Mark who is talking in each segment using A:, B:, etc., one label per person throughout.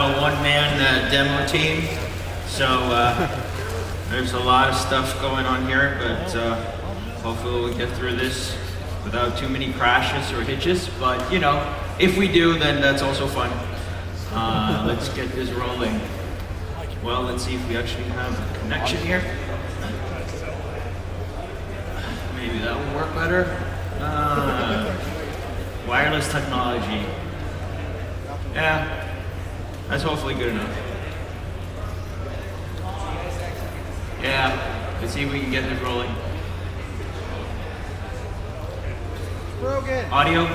A: a one-man demo team, so there's a lot of stuff going on here, but hopefully we'll get through this without too many crashes or hitches. But you know, if we do, then that's also fun. Let's get this rolling. Well, let's see if we actually have a connection here. Maybe that will work better. Wireless technology. Yeah, that's hopefully good enough. Yeah, let's see if we can get this rolling.
B: Broken.
A: Audio.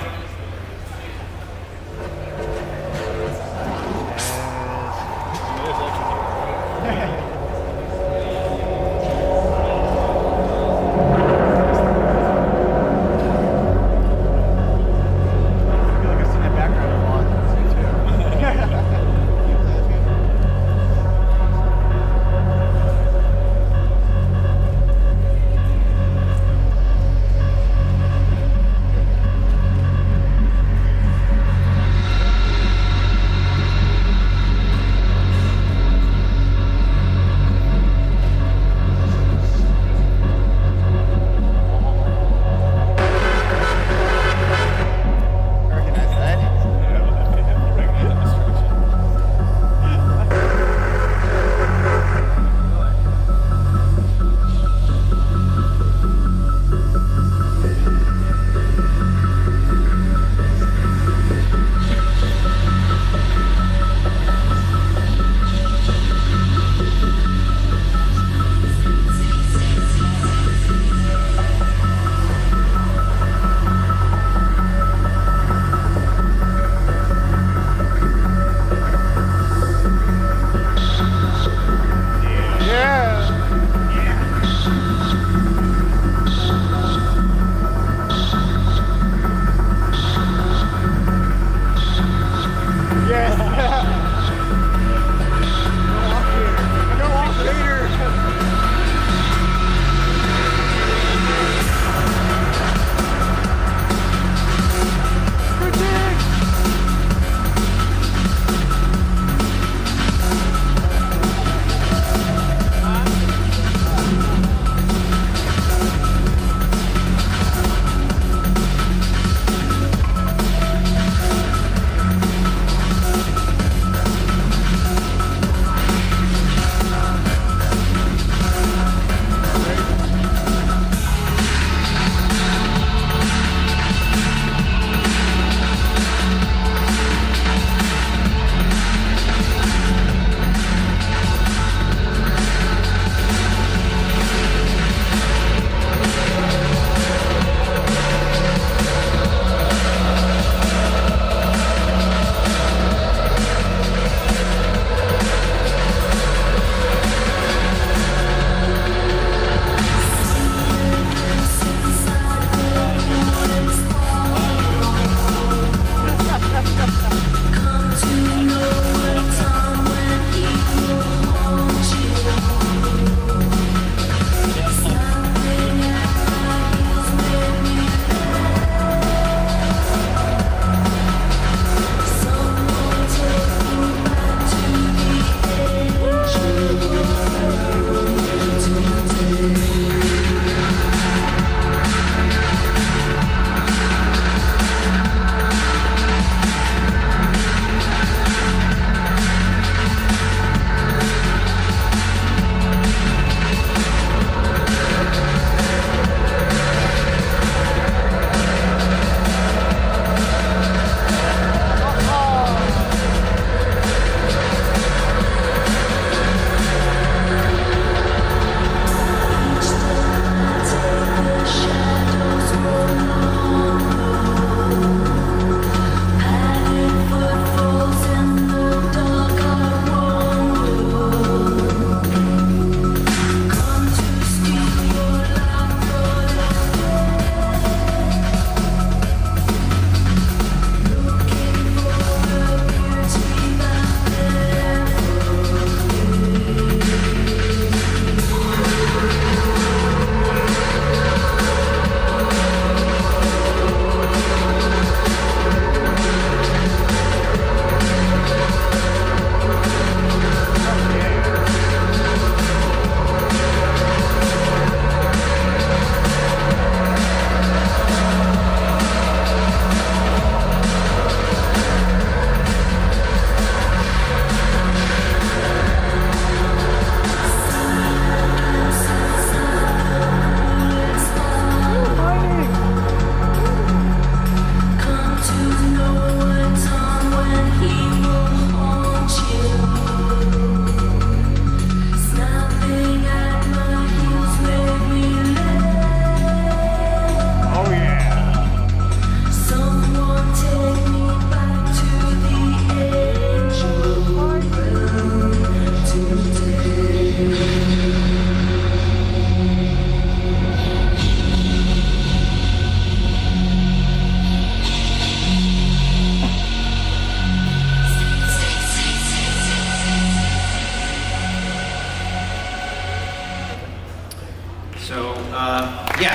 A: Yeah.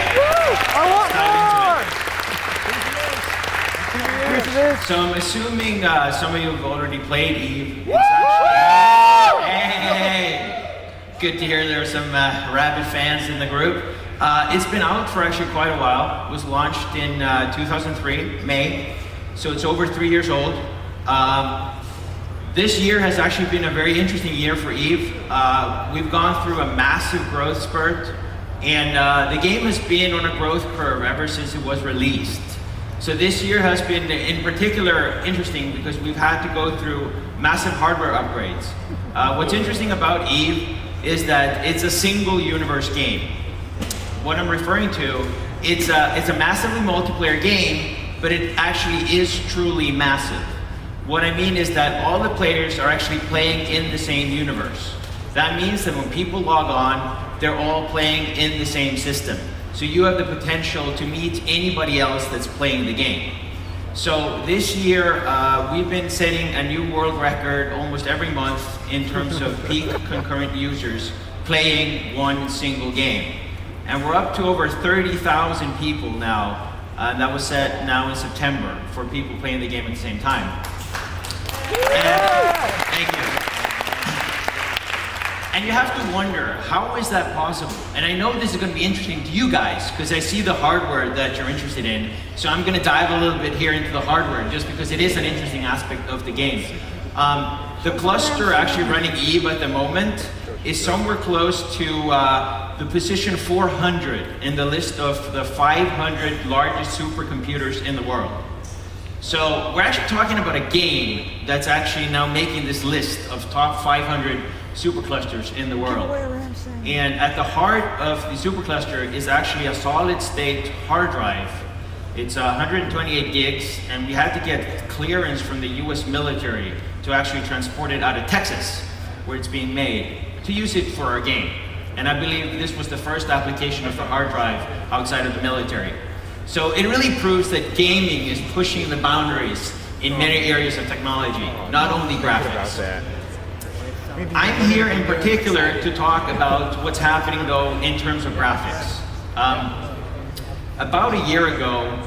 B: I want more!
A: So I'm assuming some of you have already played Eve. It's actually, hey, good to hear there are some rabid fans in the group. It's been out for actually quite a while. It was launched in 2003, May, so it's over 3 years old. This year has actually been a very interesting year for Eve. We've gone through a massive growth spurt, and the game has been on a growth curve ever since it was released. So this year has been in particular interesting because we've had to go through massive hardware upgrades. What's interesting about Eve is that it's a single universe game. What I'm referring to, it's a massively multiplayer game, but it actually is truly massive. What I mean is that all the players are actually playing in the same universe. That means that when people log on, they're all playing in the same system. So you have the potential to meet anybody else that's playing the game. So this year, we've been setting a new world record almost every month in terms of peak concurrent users playing one single game. And we're up to over 30,000 people now. That was set now in September for people playing the game at the same time. Thank you. And you have to wonder, how is that possible? And I know this is going to be interesting to you guys, because I see the hardware that you're interested in. So I'm going to dive a little bit here into the hardware, just because it is an interesting aspect of the game. The cluster actually running Eve at the moment is somewhere close to the position 400 in the list of the 500 largest supercomputers in the world. So we're actually talking about a game that's actually now making this list of top 500 superclusters in the world. And at the heart of the supercluster is actually a solid state hard drive. It's 128 gigs, and we had to get clearance from the US military to actually transport it out of Texas, where it's being made, to use it for our game. And I believe this was the first application of the hard drive outside of the military. So it really proves that gaming is pushing the boundaries in many areas of technology, not only graphics. I'm here in particular to talk about what's happening though in terms of graphics. About a year ago,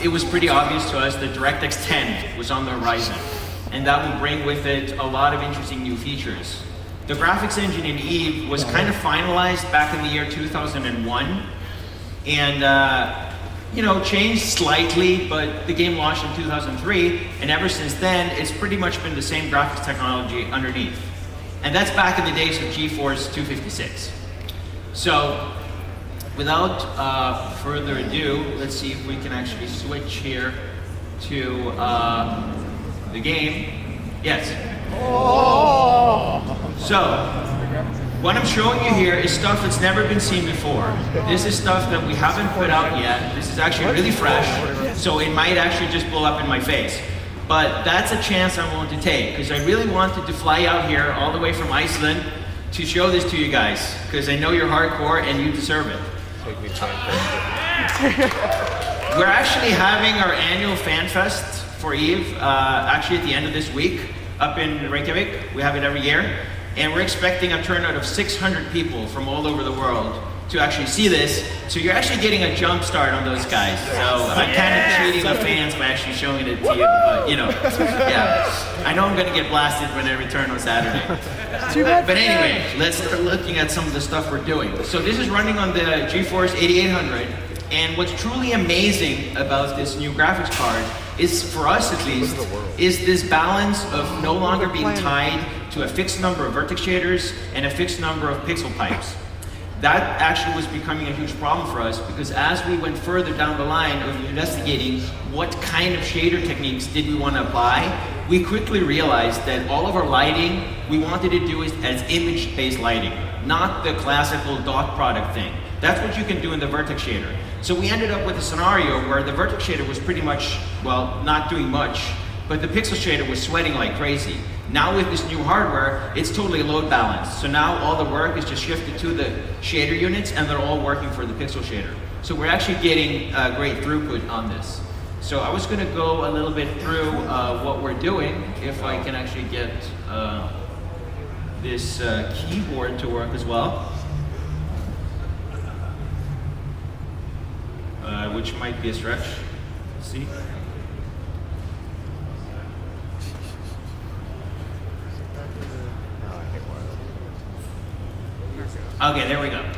A: it was pretty obvious to us that DirectX 10 was on the horizon, and that would bring with it a lot of interesting new features. The graphics engine in Eve was kind of finalized back in the year 2001, and changed slightly, but the game launched in 2003, and ever since then, it's pretty much been the same graphics technology underneath. And that's back in the days of GeForce 256. So, without further ado, let's see if we can actually switch here to the game. Yes. So, what I'm showing you here is stuff that's never been seen before. This is stuff that we haven't put out yet. This is actually really fresh, so it might actually just blow up in my face. But that's a chance I'm willing to take, because I really wanted to fly out here all the way from Iceland to show this to you guys, because I know you're hardcore and you deserve it. We're actually having our annual Fan Fest for Eve, actually at the end of this week, up in Reykjavik. We have it every year. And we're expecting a turnout of 600 people from all over the world to actually see this. So you're actually getting a jump start on those guys. So I'm kind of treating the fans by actually showing it to you. But yeah. I know I'm going to get blasted when I return on Saturday. But anyway, let's start looking at some of the stuff we're doing. So this is running on the GeForce 8800. And what's truly amazing about this new graphics card is, for us at least, is this balance of no longer being tied to a fixed number of vertex shaders and a fixed number of pixel pipes. That actually was becoming a huge problem for us, because as we went further down the line of investigating what kind of shader techniques did we want to apply, we quickly realized that all of our lighting, we wanted to do it as image-based lighting, not the classical dot product thing. That's what you can do in the vertex shader. So we ended up with a scenario where the vertex shader was pretty much, well, not doing much, but the pixel shader was sweating like crazy. Now with this new hardware, it's totally load balanced. So now all the work is just shifted to the shader units, and they're all working for the pixel shader. So we're actually getting great throughput on this. So I was going to go a little bit through what we're doing, if I can actually get this keyboard to work as well. which might be a stretch. Let's see. Okay, there we go.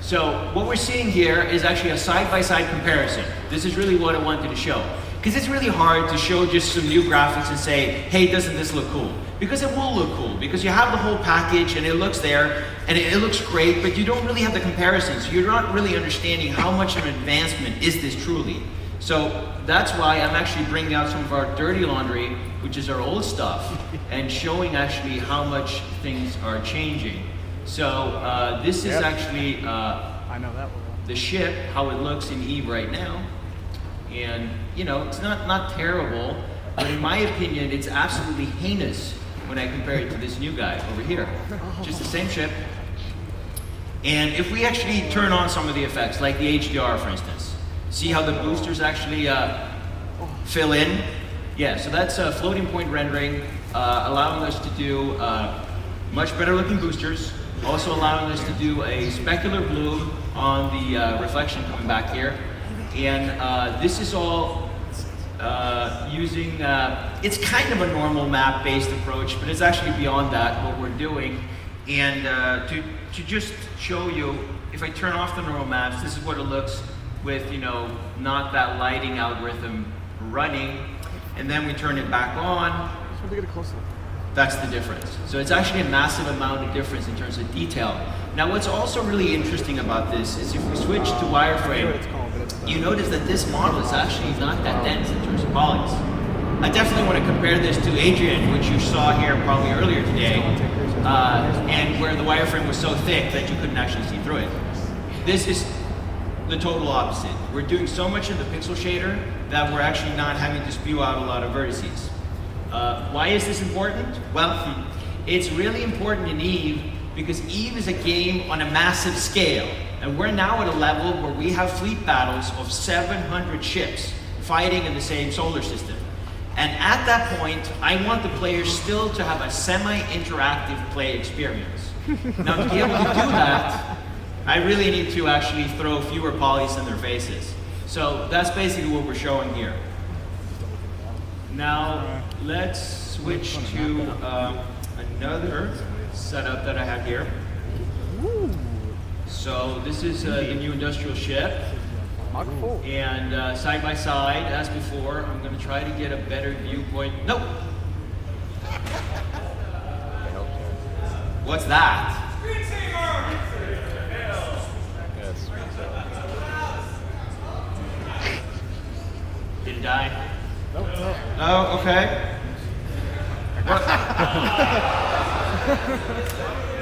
A: So what we're seeing here is actually a side-by-side comparison. This is really what I wanted to show. Because it's really hard to show just some new graphics and say, hey, doesn't this look cool? Because it will look cool, because you have the whole package and it looks there, and it looks great, but you don't really have the comparisons. You're not really understanding how much of an advancement is this truly. So that's why I'm actually bringing out some of our dirty laundry, which is our old stuff, and showing actually how much things are changing. So this is actually
B: I know that one.
A: the ship, how it looks in EVE right now. And you know, it's not terrible, but in my opinion, it's absolutely heinous when I compare it to this new guy over here. Just the same ship. And if we actually turn on some of the effects, like the HDR for instance, see how the boosters actually fill in? Yeah, so that's floating point rendering, allowing us to do much better looking boosters, also allowing us to do a specular blue on the reflection coming back here. And this is all using, it's kind of a normal map-based approach, but it's actually beyond that, what we're doing. And to just show you, if I turn off the normal maps, this is what it looks with, you know, not that lighting algorithm running. And then we turn it back on. That's the difference. So it's actually a massive amount of difference in terms of detail. Now what's also really interesting about this is if we switch to wireframe, you notice that this model is actually not that dense in terms of polys. I definitely want to compare this to Adrian, which you saw here probably earlier today, and where the wireframe was so thick that you couldn't actually see through it. This is the total opposite. We're doing so much in the pixel shader that we're actually not having to spew out a lot of vertices. Why is this important? Well, it's really important in EVE because EVE is a game on a massive scale. And we're now at a level where we have fleet battles of 700 ships fighting in the same solar system. And at that point, I want the players still to have a semi-interactive play experience. Now to be able to do that, I really need to actually throw fewer polys in their faces. So that's basically what we're showing here. Now let's switch to another setup that I have here. So this is the new industrial ship, and side by side, as before, I'm going to try to get a better viewpoint. Nope. What's that? Did it die?
B: Nope.
A: Oh, okay.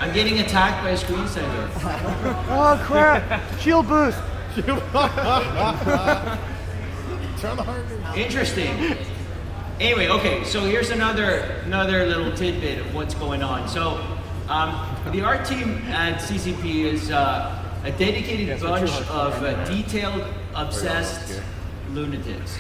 A: I'm getting attacked by a screensaver.
B: Oh crap! Shield boost.
C: Turn the heart.
A: Interesting. Anyway, okay. So here's another little tidbit of what's going on. So the art team at CCP is a dedicated bunch of detailed, obsessed lunatics.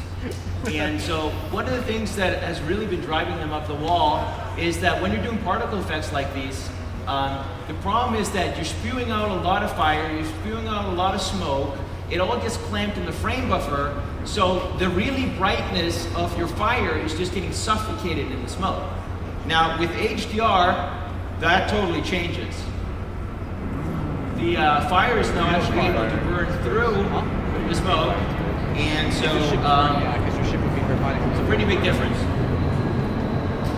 A: And so one of the things that has really been driving them up the wall is that when you're doing particle effects like these, the problem is that you're spewing out a lot of fire, you're spewing out a lot of smoke, it all gets clamped in the frame buffer, so the really brightness of your fire is just getting suffocated in the smoke. Now with HDR, that totally changes. The fire is now actually able to burn through the smoke, and so it's a pretty big difference.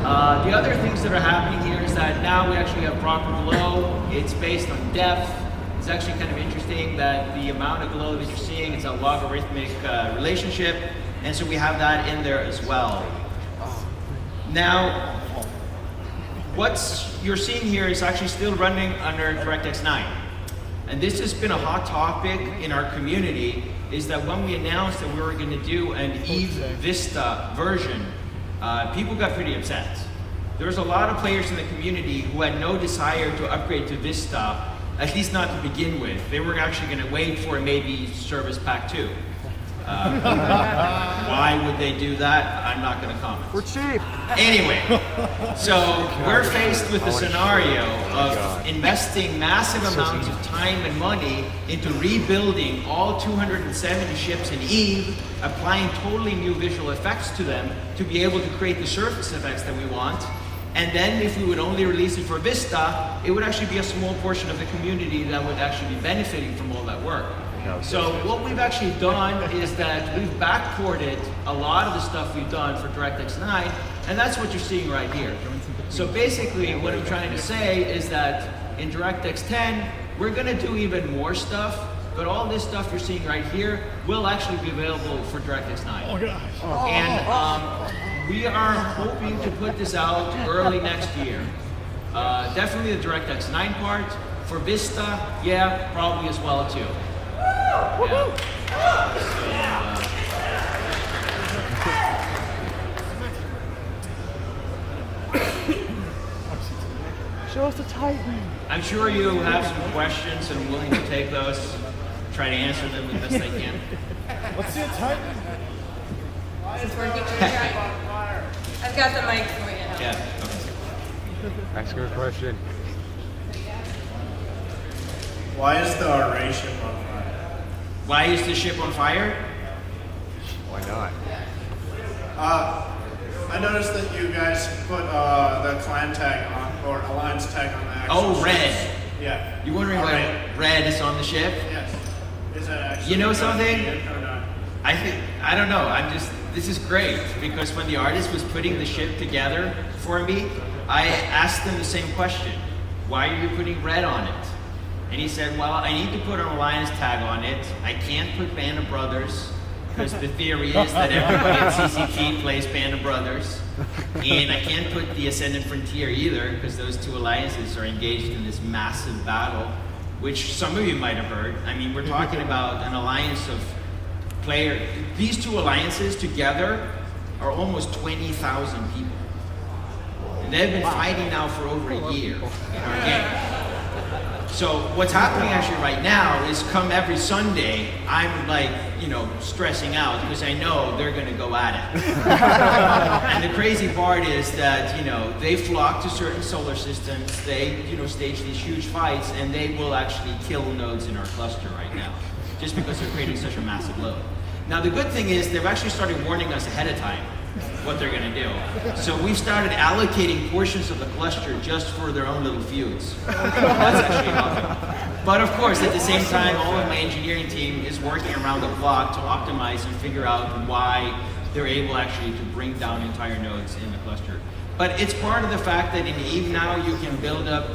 A: The other things that are happening here is that now we actually have proper glow. It's based on depth. It's actually kind of interesting that the amount of glow that you're seeing is a logarithmic relationship, and so we have that in there as well. Now, what you're seeing here is actually still running under DirectX 9. And this has been a hot topic in our community, is that when we announced that we were going to do an EVE Vista version, people got pretty upset. There was a lot of players in the community who had no desire to upgrade to Vista, at least not to begin with. They were actually going to wait for maybe Service Pack 2. Why would they do that? I'm not going to comment.
B: We're cheap.
A: Anyway, so we're faced with the scenario of investing massive amounts of time and money into rebuilding all 270 ships in EVE, applying totally new visual effects to them to be able to create the surface effects that we want. And then if we would only release it for Vista, it would actually be a small portion of the community that would actually be benefiting from all that work. So what we've actually done is that we've backported a lot of the stuff we've done for DirectX 9, and that's what you're seeing right here. So basically what I'm trying to say is that in DirectX 10, we're going to do even more stuff, but all this stuff you're seeing right here will actually be available for DirectX 9.
C: Oh gosh.
A: And we are hoping to put this out early next year. Definitely the DirectX 9 part. For Vista, yeah, probably as well too. Yeah.
B: Show us the Titan.
A: I'm sure you have some questions and I'm willing to take those, try to answer them the best I can.
C: Let's see a Titan.
D: It's working. I've got the mic for you.
A: Yeah. Okay.
E: Ask her a question.
F: Why is the array ship on fire?
A: Why is the ship on fire?
E: Why not?
F: I noticed that you guys put the clan tag on, or alliance tag on the actual
A: Oh, red.
F: ships. Yeah.
A: You wondering why
F: Alright.
A: red is on the ship?
F: Yes. Is that actually
A: You know
F: because
A: something?
F: needed or not?
A: I don't know. This is great because when the artist was putting the ship together for me, I asked him the same question. Why are you putting red on it? And he said, well, I need to put an alliance tag on it. I can't put Band of Brothers because the theory is that everybody at CCT plays Band of Brothers. And I can't put the Ascendant Frontier either because those two alliances are engaged in this massive battle, which some of you might have heard. I mean, we're talking about an alliance of players. These two alliances together are almost 20,000 people. And they've been fighting now for over a year in our game. So what's happening actually right now is come every Sunday, I'm like, stressing out because I know they're going to go at it. And the crazy part is that, they flock to certain solar systems, they, stage these huge fights, and they will actually kill nodes in our cluster right now, just because they're creating such a massive load. Now the good thing is they've actually started warning us ahead of time what they're going to do. So we've started allocating portions of the cluster just for their own little feuds. That's actually helping. But of course, at the same time, all of my engineering team is working around the clock to optimize and figure out why they're able actually to bring down entire nodes in the cluster. But it's part of the fact that in EVE now you can build up,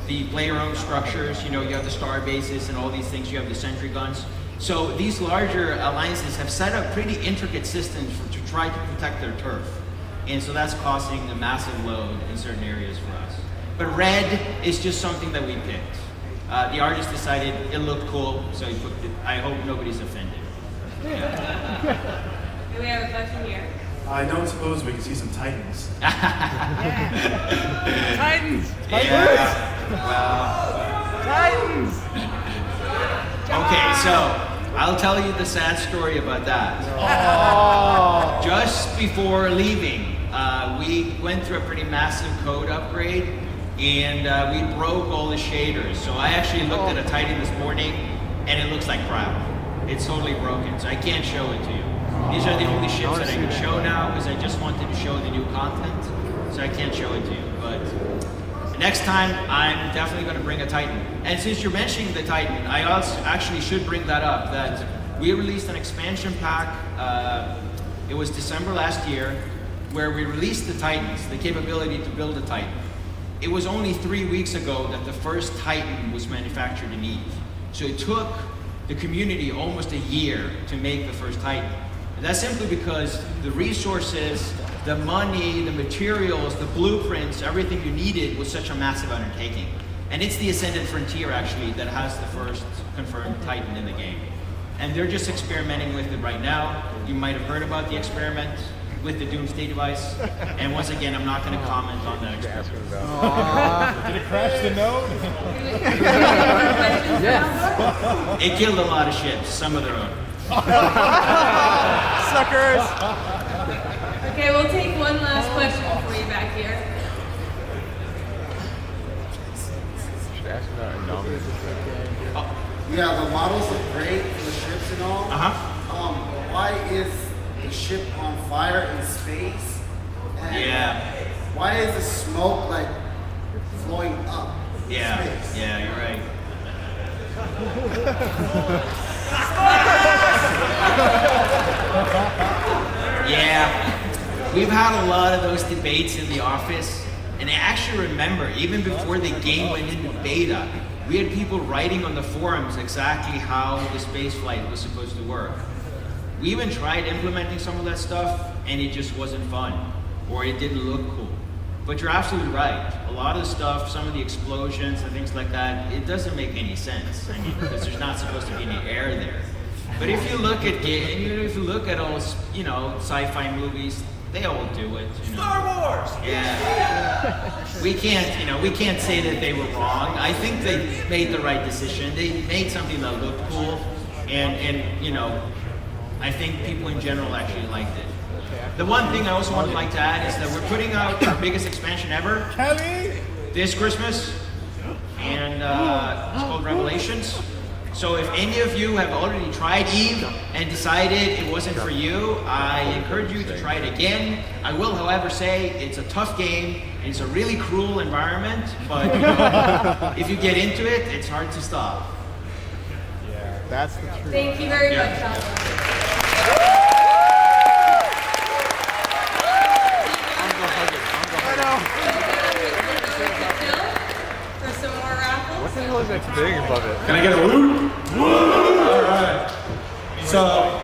A: the player-owned structures. You have the star bases and all these things. You have the sentry guns. So these larger alliances have set up pretty intricate systems to try to protect their turf. And so that's causing a massive load in certain areas for us. But red is just something that we picked. The artist decided it looked cool, so he put it. I hope nobody's offended. Yeah.
D: Do we have a question here?
F: I don't suppose we can see some Titans.
B: Titans.
A: Yeah. Well.
B: Titans.
A: Okay, so I'll tell you the sad story about that. Just before leaving, we went through a pretty massive code upgrade, and we broke all the shaders. So I actually looked at a Titan this morning, and it looks like crap. It's totally broken, so I can't show it to you. These are the only ships that I can show now because I just wanted to show the new content, so I can't show it to you. But next time, I'm definitely going to bring a Titan. And since you're mentioning the Titan, I also actually should bring that up, that we released an expansion pack, it was December last year, where we released the Titans, the capability to build a Titan. It was only 3 weeks ago that the first Titan was manufactured in EVE. So it took the community almost a year to make the first Titan. And that's simply because the resources, the money, the materials, the blueprints, everything you needed was such a massive undertaking. And it's the Ascendant Frontier actually that has the first confirmed Titan in the game. And they're just experimenting with it right now. You might have heard about the experiment with the Doomsday device. And once again, I'm not going to comment on that experiment.
C: Did it crash the node?
D: Yes.
A: It killed a lot of ships, some of their own.
B: Suckers!
D: Okay, we'll take one last question for you back here.
E: That's not a nominal.
G: Yeah, the models look great for the ships and all. Why is the ship on fire in space? And
A: Yeah.
G: why is the smoke like flowing up? in
A: Yeah.
G: space?
A: Yeah, you're right. Yeah, we've had a lot of those debates in the office, and I actually remember even before the game went into beta, we had people writing on the forums exactly how the space flight was supposed to work. We even tried implementing some of that stuff, and it just wasn't fun, or it didn't look cool. But you're absolutely right. A lot of the stuff, some of the explosions and things like that, it doesn't make any sense. I mean, because there's not supposed to be any air there. But if you look at if you look at all, sci-fi movies, they all do it. Star Wars. Yeah. We can't say that they were wrong. I think they made the right decision. They made something that looked cool, and I think people in general actually liked it. The one thing I also would like to add is that we're putting out our biggest expansion ever this Christmas, and it's called Revelations. So if any of you have already tried Eve and decided it wasn't for you, I encourage you to try it again. I will, however, say it's a tough game, and it's a really cruel environment, but if you get into it, it's hard to stop.
B: Yeah, that's the truth.
D: Thank you very much, Tom. For some more raffles.
E: What the hell is that thing above it?
C: Can I get a woo? Woo! All right. So